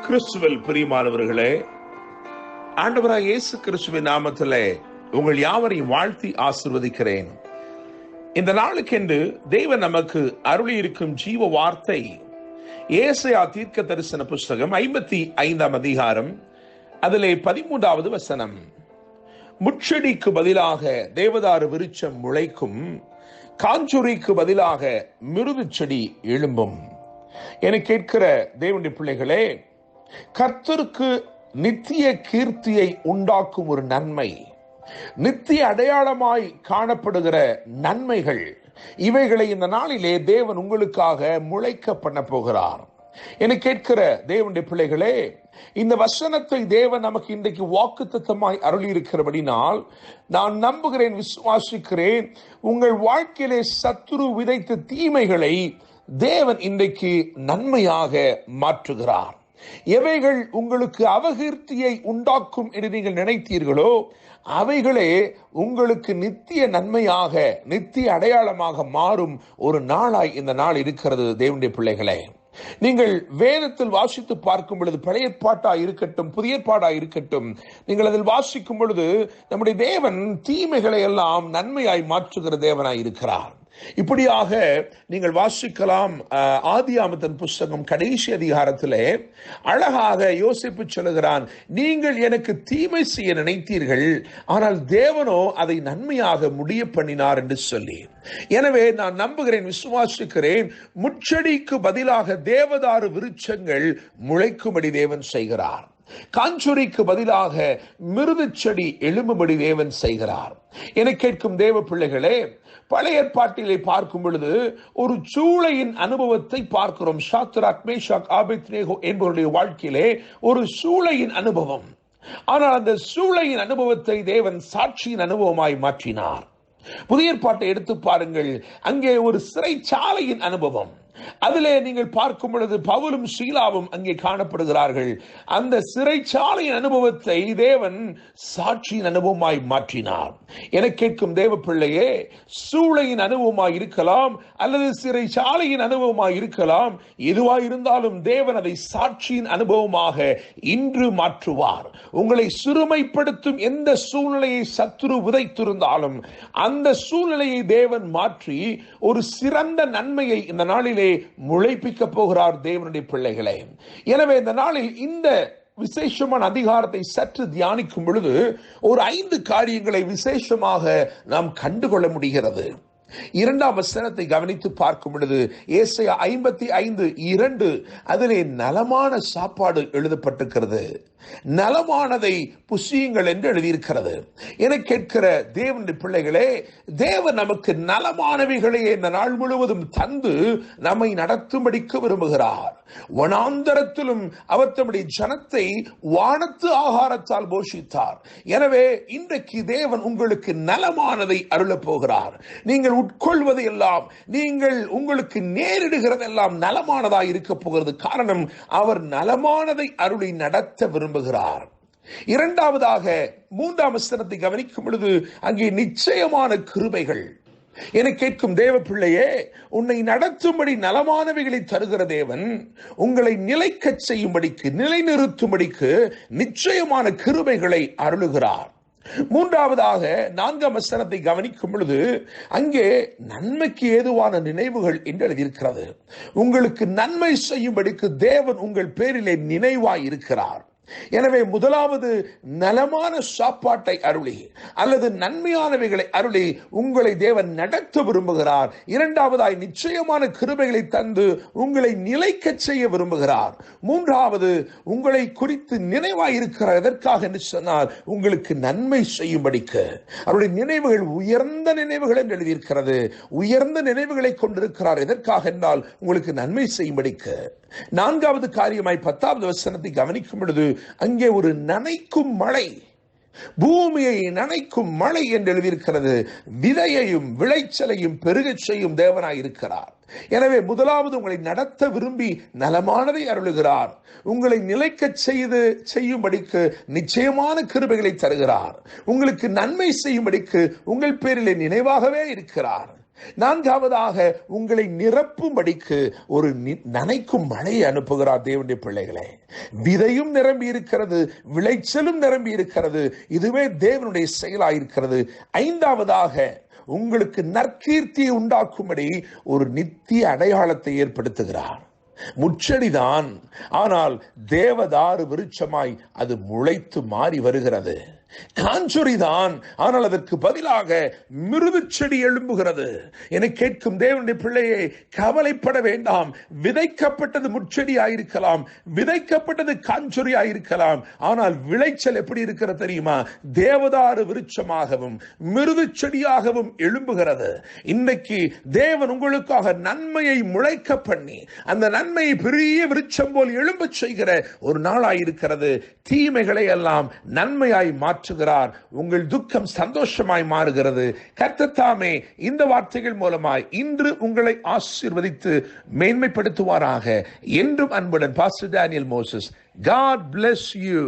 கிறிஸ்துவில் பிரியமானவர்களே, ஆண்டவராய் இயேசு கிறிஸ்துவின் நாமத்திலே உங்கள் யாவரையும் வாழ்த்தி ஆசீர்வதிக்கிறேன். இந்த நாளுக்கென்று தேவன் நமக்கு அருளி இருக்கும் ஜீவ வார்த்தை ஏசாயா தீர்க்க தரிசன புஸ்தகம் 55ஆம் அதிகாரம், அதிலே 13வது வசனம். முட்செடிக்கு பதிலாக தேவதாரு விருட்சம் முளைக்கும், காஞ்சொரிக்கு பதிலாக மிருது செடி எழும்பும். என கேட்கிற தேவனுடைய பிள்ளைகளே, கர்த்தருக்கு நித்திய கீர்த்தியை உண்டாக்கும் ஒரு நன்மை, நித்திய அடையாளமாய் காணப்படுகிற நன்மைகள், இவைகளை இந்த நாளிலே தேவன் உங்களுக்காக முளைக்க பண்ண போகிறார். என கேட்கிற தேவனுடைய பிள்ளைகளே, இந்த வசனத்தை தேவன் நமக்கு இன்றைக்கு வாக்குத்தத்தமாய் அருளி இருக்கிறபடினால் நான் நம்புகிறேன், விசுவாசிக்கிறேன், உங்கள் வாழ்க்கையிலே சத்துரு விதைத்த தீமைகளை தேவன் இன்றைக்கு நன்மையாக மாற்றுகிறார். எவைகள் உங்களுக்கு அபகீர்த்தியை உண்டாக்கும் என்று நீங்கள் நினைத்தீர்களோ, அவைகளே உங்களுக்கு நித்திய நன்மையாக, நித்திய அடையாளமாக மாறும் ஒரு நாளாய் இந்த நாள் இருக்கிறது. தேவனுடைய பிள்ளைகளே, நீங்கள் வேதத்தில் வாசித்து பார்க்கும் பொழுது, பழைய ஏற்பாட்டா இருக்கட்டும், புதிய ஏற்பாடா இருக்கட்டும், நீங்கள் அதில் வாசிக்கும் பொழுது நம்முடைய தேவன் தீமைகளை எல்லாம் நன்மையாய் மாற்றுகிற தேவனாய் இருக்கிறார். இப்படியாக நீங்கள் வாசிக்கலாம். ஆதியாகமத்தின் புஸ்தகம் கடைசி அதிகாரத்திலே அழகாக யோசிப்பு சொல்லுகிறான், நீங்கள் எனக்கு தீமை செய்ய நினைத்தீர்கள், ஆனால் தேவனோ அதை நன்மையாக முடிய பண்ணினார் என்று சொல்லி. எனவே நான் நம்புகிறேன், விசுவாசிக்கிறேன், முட்செடிக்கு பதிலாக தேவதாரு விருட்சங்கள் முளைக்கும்படி தேவன் செய்கிறார். காஞ்சொரிக்கு பதிலாக மிருது செடி எழும்பும்படி தேவன் செய்கிறார். என கேட்கும் தேவ பிள்ளைகளே, பழைய ஏற்பாட்டிலே பார்க்கும் பொழுது ஒரு சூளையின் அனுபவத்தை பார்க்கிறோம். சாத்ராக், மேஷாக், ஆபேத்நேகோ என்பவருடைய வாழ்க்கையிலே ஒரு சூளையின் அனுபவம். ஆனால் அந்த சூளையின் அனுபவத்தை தேவன் சாட்சியின் அனுபவமாய் மாற்றினார். புதிய ஏற்பாட்டை எடுத்து பாருங்கள், அங்கே ஒரு சிறைச்சாலையின் அனுபவம். அதிலே நீங்கள் பார்க்கும் பொழுது பவுலும் சீலாவும் அங்கே காணப்படுகிறார்கள். அந்த சிறைச்சாலையின் அனுபவத்தை தேவன் சாட்சியின் அனுபவமாய் மாற்றினார். என கேட்கும் தேவ பிள்ளையே, சூளையின் அனுபவமாய் இருக்கலாம் அல்லது சிறைச்சாலையின் அனுபவமாய் இருக்கலாம். எதுவாய் இருந்தாலும் தேவன் அதை சாட்சியின் அனுபவமாக இன்று மாற்றுவார். உங்களை சிறுமைப்படுத்தும் எந்த சூழ்நிலையை சத்துரு விதைத்திருந்தாலும் அந்த சூழ்நிலையை தேவன் மாற்றி ஒரு சிறந்த நன்மையை இந்த நாளிலே முளைப்பிக்க போகிறார் தேவனுடைய பிள்ளைகளே. எனவே இந்த நாளில் இந்த விசேஷமான அதிகாரத்தை சற்று தியானிக்கும் பொழுது ஒரு 5 காரியங்களை விசேஷமாக நாம் கண்டுகொள்ள முடிகிறது. 2ஆம் வசனத்தை கவனித்து பார்க்கும் பொழுது ஏசாயா 55:2 அதிலே நலமான சாப்பாடு எழுதப்பட்டிருக்கிறது. நலமானதை புசியுங்கள் என்று எழுதியிருக்கிறது. என கேட்கிற தேவனுடைய பிள்ளைகளே, தேவன் நமக்கு நலமானவைகளை இந்த நாள் முழுவதும் தந்து நம்மை நடத்தும்படிக்கு விரும்புகிறார். வனாந்தரத்திலும் அவர் தம்முடைய ஜனத்தை வானத்து ஆகாரத்தால் போஷித்தார். எனவே இன்றைக்கு தேவன் உங்களுக்கு நலமானதை அருளப் போகிறார். நீங்கள் உட்கொள்வது எல்லாம், நீங்கள் உங்களுக்கு நேரிடுகிறதெல்லாம் நலமானதாய் இருக்க போகிறது. காரணம், அவர் நலமானதை அருளி நடத்த விரும்புகிறார். 2ஆவதாக 3ஆம் வசனத்தை கவனிக்கும் பொழுது அங்கே நிச்சயமான கிருபைகள். என கேட்கும் தேவ பிள்ளையே, உன்னை நடத்தும்படி நலமானவைகளை தருகிற தேவன் உங்களை நிலைக்க செய்யும்படிக்கு, நிலைநிறுத்தும்படிக்கு நிச்சயமான கிருபைகளை அருளுகிறார். 3ஆவதாக 4ஆம் வசனத்தை கவனிக்கும் பொழுது அங்கே நன்மைக்கு ஏதுவான நினைவுகள் என்று எழுதியிருக்கிறது. உங்களுக்கு நன்மை செய்யும்படிக்கு தேவன் உங்கள் பேரிலே நினைவாய் இருக்கிறார். எனவே முதலாவது நலமான சாப்பாட்டை அருளி அல்லது நன்மையானவைகளை அருளி உங்களை தேவன் நடத்த விரும்புகிறார். 2ஆவதாய் நிச்சயமான கிருபைகளை தந்து உங்களை நிலைக்க செய்ய விரும்புகிறார். 3ஆவது உங்களை குறித்து நினைவாய் இருக்கிறார். எதற்காக என்று சொன்னால் உங்களுக்கு நன்மை செய்யும்படிக்கு. அவருடைய நினைவுகள் உயர்ந்த நினைவுகள் என்று எழுதியிருக்கிறது. உயர்ந்த நினைவுகளை கொண்டிருக்கிறார். எதற்காக என்றால் உங்களுக்கு நன்மை செய்யும்படிக்கு. 4ஆவது காரியமாய் 10ஆவது வசனத்தை கவனிக்கும் பொழுது அங்கே ஒரு நனைக்கும் மழை, பூமியை நனைக்கும் மழை என்று எழுதியிருக்கிறது. விதையையும் விளைச்சலையும் பெருகச் செய்யும் தேவனாய் இருக்கிறார். எனவே முதலாவது உங்களை நடத்த விரும்பி நலமானதை அருளுகிறார். உங்களை நிலைக்க செய்யும்படிக்கு நிச்சயமான கிருபைகளை தருகிறார். உங்களுக்கு நன்மை செய்யும்படிக்கு உங்கள் பேரிலே நினைவாகவே இருக்கிறார். நான்காவதாக உங்களை நிரப்பும்படிக்கு ஒரு நனைக்கும் மழையை அனுப்புகிறார். தேவனுடைய பிள்ளைகளே, விதையும் நிரம்பி இருக்கிறது, விளைச்சலும் நிரம்பி இருக்கிறது. இதுவே தேவனுடைய செயலாயிருக்கிறது. ஐந்தாவதாக உங்களுக்கு நற்கீர்த்தியை உண்டாக்கும்படி ஒரு நித்திய அடையாளத்தை ஏற்படுத்துகிறார். முச்செடிதான், ஆனால் தேவதாரு விருட்சமாய் அது முளைத்து மாறி வருகிறது. காஞ்சொரிதான், ஆனால் அதற்கு பதிலாக மிருது செடி எழும்புகிறது. என கேட்கும் தேவனுடைய பிள்ளையை, கவலைப்பட வேண்டாம். விதைக்கப்பட்டது முச்செடி ஆயிருக்கலாம், விதைக்கப்பட்டது காஞ்சொரி ஆயிருக்கலாம், ஆனால் விளைச்சல் எப்படி இருக்கிறது தெரியுமா? தேவதாரு விருட்சமாகவும் மிருது செடியாகவும் எழும்புகிறது. இன்னைக்கு தேவன் உங்களுக்காக நன்மையை முளைக்க பண்ணி அந்த நன்மையை பெரிய விருட்சம் போல் எழும்ப செய்கிற ஒரு நாளாயிருக்கிறது. தீமைகளை எல்லாம் நன்மையாய் மாற்றுகிறார். உங்கள் துக்கம் சந்தோஷமாய் மாறுகிறது. கர்த்தர் தாமே இந்த வார்த்தைகள் மூலமாய் இன்று உங்களை ஆசீர்வதித்து மேன்மைப்படுத்துவாராக. என்றும் அன்புடன் pastor Daniel Moses. God bless you.